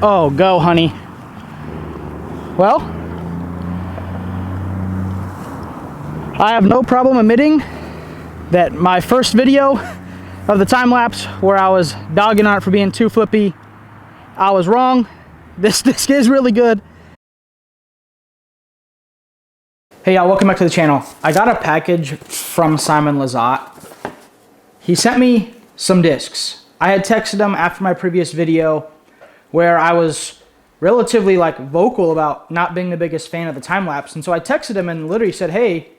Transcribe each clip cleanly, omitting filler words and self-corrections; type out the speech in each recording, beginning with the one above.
Oh, go, honey. Well, I have no problem admitting that my first video of the time lapse where I was dogging on it for being too flippy, I was wrong. This disc is really good. Hey y'all, welcome back to the channel. I got a package from Simon Lizotte. He sent me some discs. I had texted him after my previous video where I was relatively vocal about not being the biggest fan of the time lapse. And so I texted him and literally said, hey,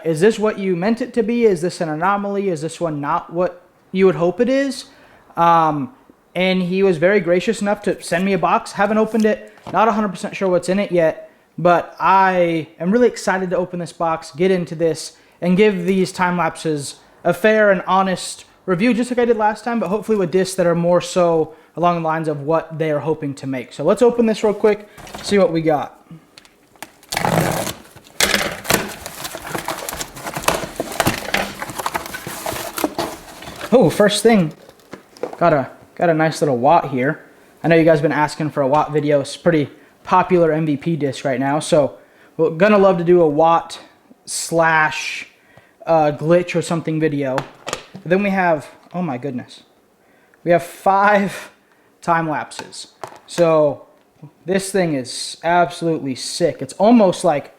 is this what you meant it to be? Is this an anomaly? Is this one not what you would hope it is? And he was very gracious enough to send me a box. Haven't opened it. Not 100% sure what's in it yet. But I am really excited to open this box, get into this, and give these time lapses a fair and honest review, just like I did last time, but hopefully with discs that are more so along the lines of what they are hoping to make. So let's open this real quick, see what we got. Oh, first thing, got a nice little Watt here. I know you guys have been asking for a Watt video. It's pretty popular MVP disc right now, so we're gonna love to do a Watt slash glitch or something video. But then we have, oh my goodness, we have 5 time lapses. So this thing is absolutely sick. It's almost like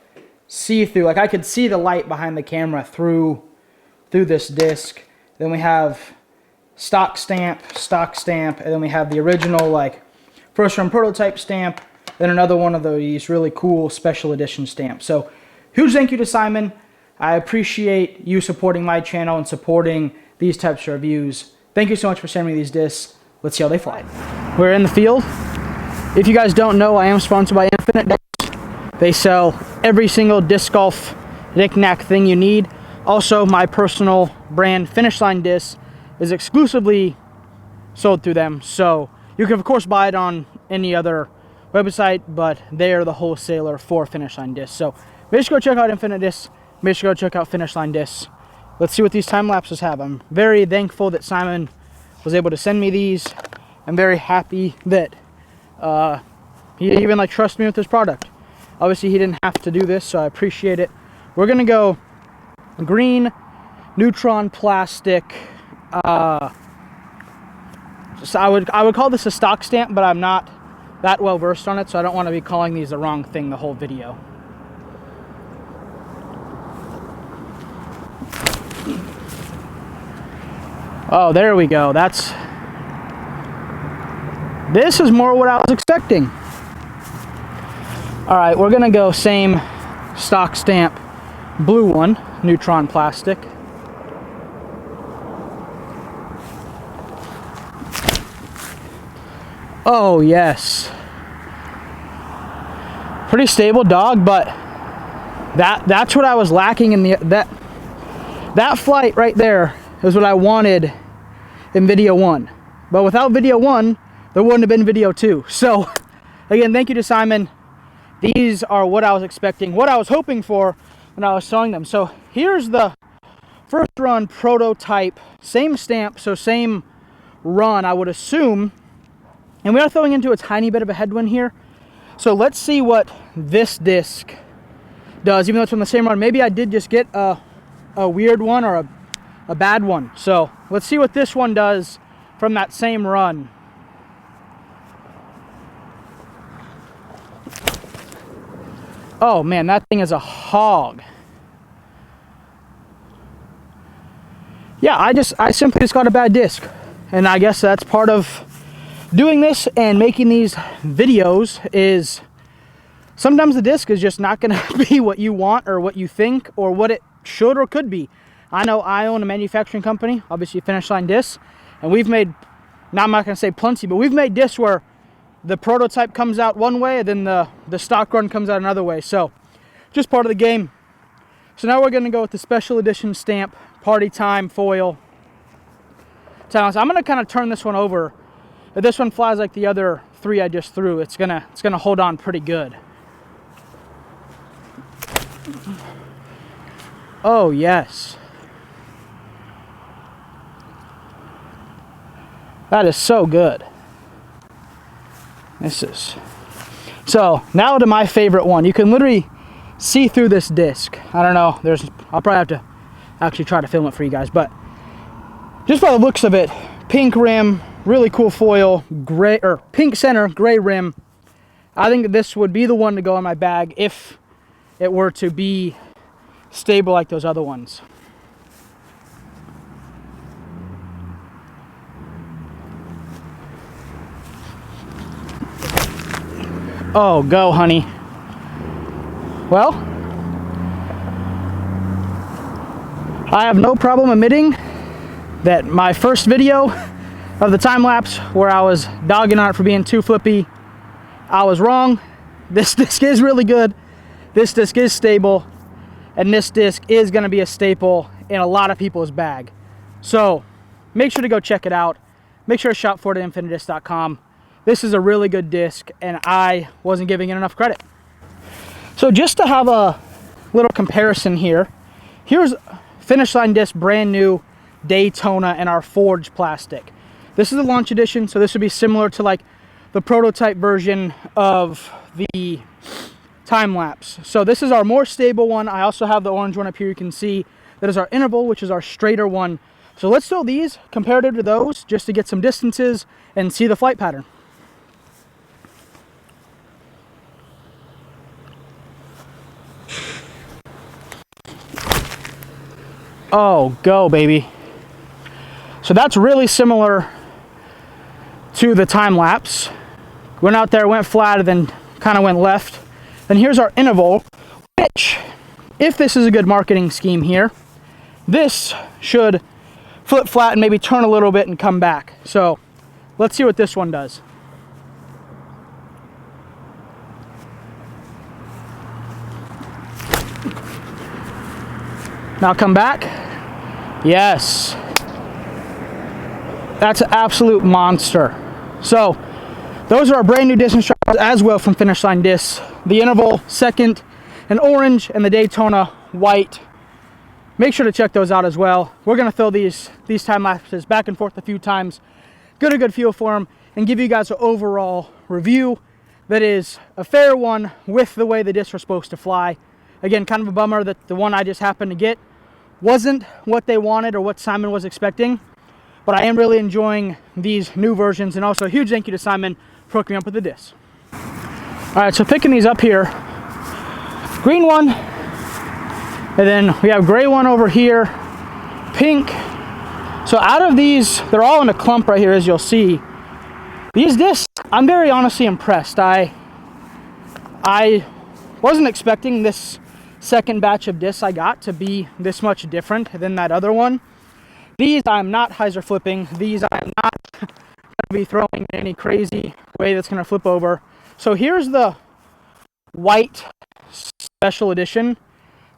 see-through. Like I could see the light behind the camera through this disc. Then we have stock stamp, and then we have the original first run prototype stamp. Then another one of these really cool special edition stamps. So huge thank you to Simon. I appreciate you supporting my channel and supporting these types of reviews. Thank you so much for sending me these discs. Let's see how they fly. We're in the field. If you guys don't know, I am sponsored by Infinite Discs. They sell every single disc golf knick-knack thing you need. Also, my personal brand Finish Line Discs is exclusively sold through them. So you can of course buy it on any other website, but they are the wholesaler for Finish Line Discs. So make sure to go check out Infinite Discs. Make sure to go check out Finish Line Discs. Let's see what these time lapses have. I'm very thankful that Simon was able to send me these. I'm very happy that he even trusts me with this product. Obviously he didn't have to do this, so I appreciate it. We're gonna go green neutron plastic. So I would call this a stock stamp, but I'm not that well versed on it, so I don't want to be calling these the wrong thing the whole video. Oh, there we go. This is more what I was expecting. All right, we're gonna go same stock stamp blue one, neutron plastic. Oh yes, pretty stable dog, but that's what I was lacking in that flight right there is what I wanted in video 1. But without video 1, there wouldn't have been video 2. So again, thank you to Simon. These are what I was expecting, what I was hoping for when I was selling them. So here's the first run prototype, same stamp, so same run I would assume. And we are throwing into a tiny bit of a headwind here. So let's see what this disc does, even though it's from the same run. Maybe I did just get a weird one or a bad one. So let's see what this one does from that same run. Oh man, that thing is a hog. Yeah, I simply just got a bad disc. And I guess that's part of doing this and making these videos is sometimes the disc is just not going to be what you want or what you think or what it should or could be. I know I own a manufacturing company, obviously Finish Line Discs, and we've made, now I'm not going to say plenty, but we've made discs where the prototype comes out one way and then the stock run comes out another way. So just part of the game. So now we're going to go with the special edition stamp, party time foil. So I'm going to kind of turn this one over. If this one flies like the other 3 I just threw, it's gonna hold on pretty good. Oh yes. That is so good. This is... So, now to my favorite one. You can literally see through this disc. I don't know, I'll probably have to actually try to film it for you guys, but just by the looks of it, pink rim, really cool foil, gray, or pink center, gray rim. I think this would be the one to go in my bag if it were to be stable like those other ones. Oh, go, honey. Well, I have no problem admitting that my first video of the time lapse where I was dogging on it for being too flippy, I was wrong. This disc is really good. This disc is stable, and this disc is going to be a staple in a lot of people's bag. So make sure to go check it out. Make sure to shop for it at infinitedisc.com. This is a really good disc, and I wasn't giving it enough credit. So just to have a little comparison here, here's Finish Line disc, brand new Daytona in our forged plastic. This is the launch edition, so this would be similar to like the prototype version of the time lapse. So this is our more stable one. I also have the orange one up here. You can see that is our interval, which is our straighter one. So let's throw these comparative to those just to get some distances and see the flight pattern. Oh, go, baby. So that's really similar to the time lapse. Went out there, went flat, and then kind of went left. Then here's our interval, which, if this is a good marketing scheme here, this should flip flat and maybe turn a little bit and come back. So let's see what this one does. Now come back. Yes. That's an absolute monster. So those are our brand new disc instructions as well from Finish Line Discs. The interval second in orange and the Daytona white. Make sure to check those out as well. We're going to throw these time lapses back and forth a few times, get a good feel for them, and give you guys an overall review that is a fair one with the way the discs are supposed to fly. Again, kind of a bummer that the one I just happened to get wasn't what they wanted or what Simon was expecting, but I am really enjoying these new versions, and also a huge thank you to Simon for hooking me up with the discs. All right, so picking these up here, green one, and then we have gray one over here, pink. So out of these, they're all in a clump right here, as you'll see. These discs, I'm very honestly impressed. I wasn't expecting this second batch of discs I got to be this much different than that other one. These I'm not hyzer flipping. These I'm not going to be throwing in any crazy way that's going to flip over. So here's the white special edition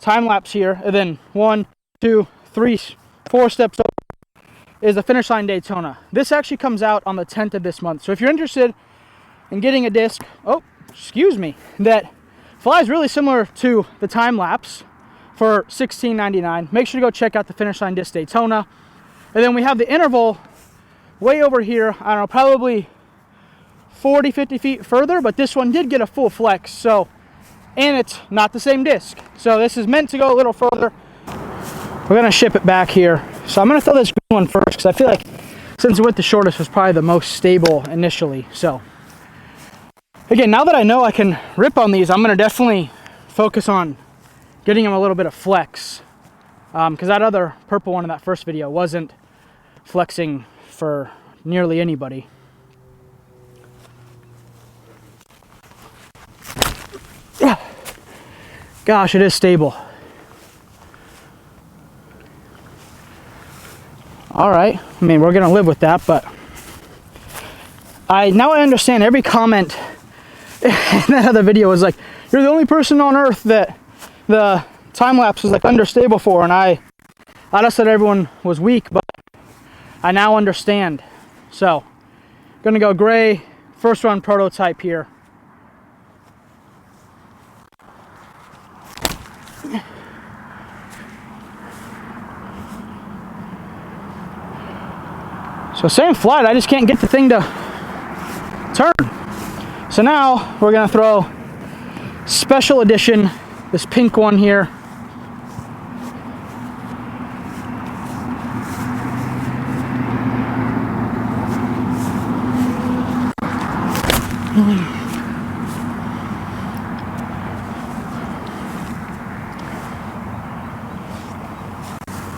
time lapse here, and then 1, 2, 3, 4 steps over is the Finish Line Daytona. This actually comes out on the 10th of this month. So if you're interested in getting a disc, that flies really similar to the time lapse for $16.99. Make sure to go check out the Finish Line Disc Daytona. And then we have the interval way over here. I don't know, probably 40, 50 feet further, but this one did get a full flex. So, and it's not the same disc. So this is meant to go a little further. We're gonna ship it back here. So I'm gonna throw this green one first because I feel like since it went the shortest, was probably the most stable initially. So again, now that I know I can rip on these, I'm going to definitely focus on getting them a little bit of flex. Because that other purple one in that first video wasn't flexing for nearly anybody. Gosh, it is stable. All right, I mean, we're going to live with that, but now I understand every comment in that other video was like, you're the only person on earth that the time lapse was like understable for, and I just said everyone was weak, but I now understand. So gonna go gray, first run prototype here. So same flight, I just can't get the thing to turn. So now we're gonna throw special edition, this pink one here.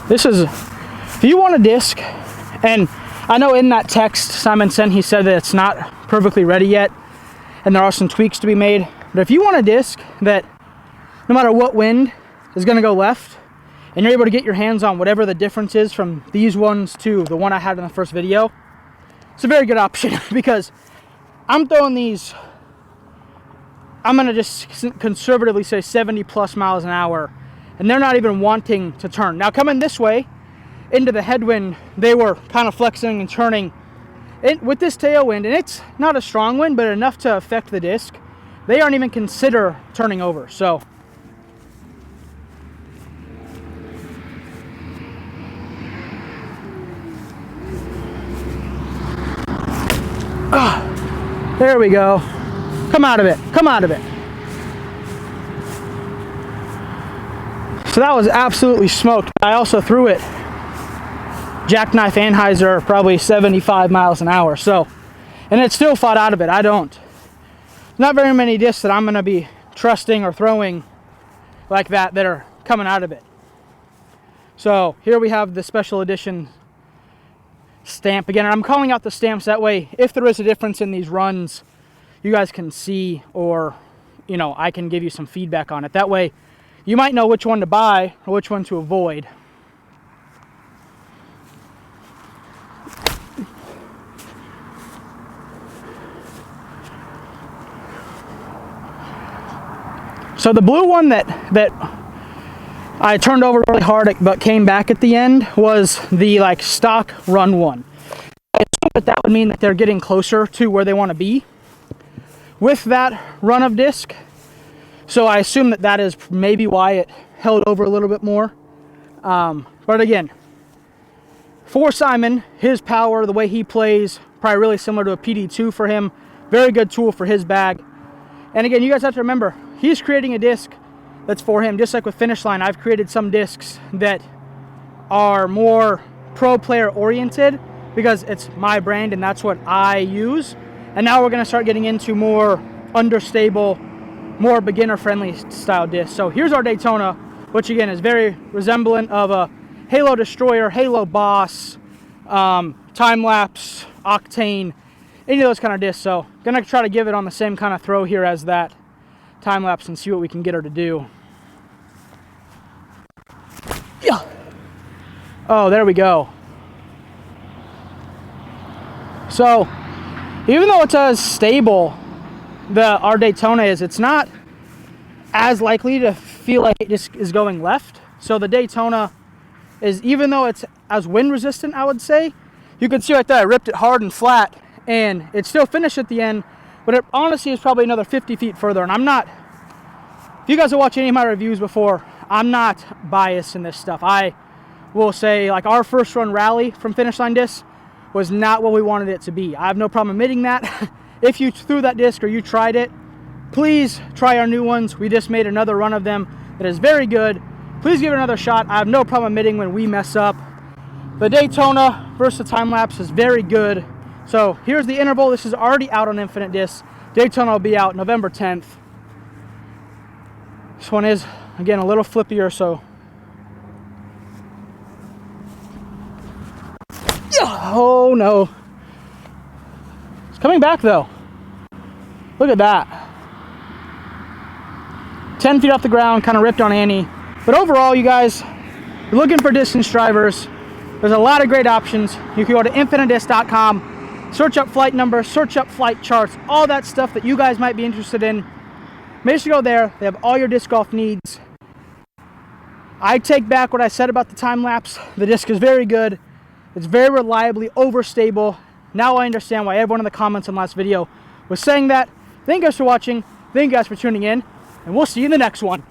This is, if you want a disc, and I know in that text Simon sent, he said that it's not perfectly ready yet, and there are some tweaks to be made, but if you want a disc that no matter what wind is going to go left, and you're able to get your hands on whatever the difference is from these ones to the one I had in the first video, it's a very good option. Because I'm throwing these, I'm going to just conservatively say 70 plus miles an hour, and they're not even wanting to turn. Now coming this way into the headwind, they were kind of flexing and turning with this tailwind, and it's not a strong wind, but enough to affect the disc. They aren't even consider turning over. So there we go. Come out of it. Come out of it. So that was absolutely smoked. I also threw it jackknife Anheuser, probably 75 miles an hour. So, and it still fought out of it. I don't. Not very many discs that I'm going to be trusting or throwing like that are coming out of it. So here we have the special edition stamp again. And I'm calling out the stamps that way. If there is a difference in these runs, you guys can see, or, you know, I can give you some feedback on it. That way you might know which one to buy or which one to avoid. So the blue one that I turned over really hard but came back at the end was the like stock run one. I assume that would mean that they're getting closer to where they want to be with that run of disc. So I assume that is maybe why it held over a little bit more. But again, for Simon, his power, the way he plays, probably really similar to a PD2 for him. Very good tool for his bag. And again, you guys have to remember, he's creating a disc that's for him. Just like with Finish Line, I've created some discs that are more pro player oriented because it's my brand and that's what I use. And now we're going to start getting into more understable, more beginner-friendly style disc. So here's our Daytona, which again is very resemblant of a Halo Destroyer, Halo Boss, Timelapse, Octane, any of those kind of discs. So gonna try to give it on the same kind of throw here as that Timelapse and see what we can get her to do. Yeah. Oh, there we go. So even though it's as stable our Daytona is, it's not as likely to feel like it just is going left. So the Daytona is, even though it's as wind resistant, I would say, you can see right there I ripped it hard and flat and it still finished at the end, but it honestly is probably another 50 feet further. And I'm not, if you guys have watched any of my reviews before, I'm not biased in this stuff. I will say, like, our first run rally from Finish Line disc was not what we wanted it to be. I have no problem admitting that. If you threw that disc or you tried it, please try our new ones. We just made another run of them that is very good. Please give it another shot. I have no problem admitting when we mess up. The Daytona versus the Timelapse is very good. So here's the interval. This is already out on Infinite Disc. Daytona will be out November 10th. This one is, again, a little flippier, so. Oh no. It's coming back though. Look at that. 10 feet off the ground, kind of ripped on Annie. But overall, you guys, you're looking for distance drivers, there's a lot of great options. You can go to infinitedisc.com, search up flight number, search up flight charts, all that stuff that you guys might be interested in. Make sure you go there. They have all your disc golf needs. I take back what I said about the Timelapse. The disc is very good. It's very reliably overstable. Now I understand why everyone in the comments in the last video was saying that. Thank you guys for watching. Thank you guys for tuning in. And we'll see you in the next one.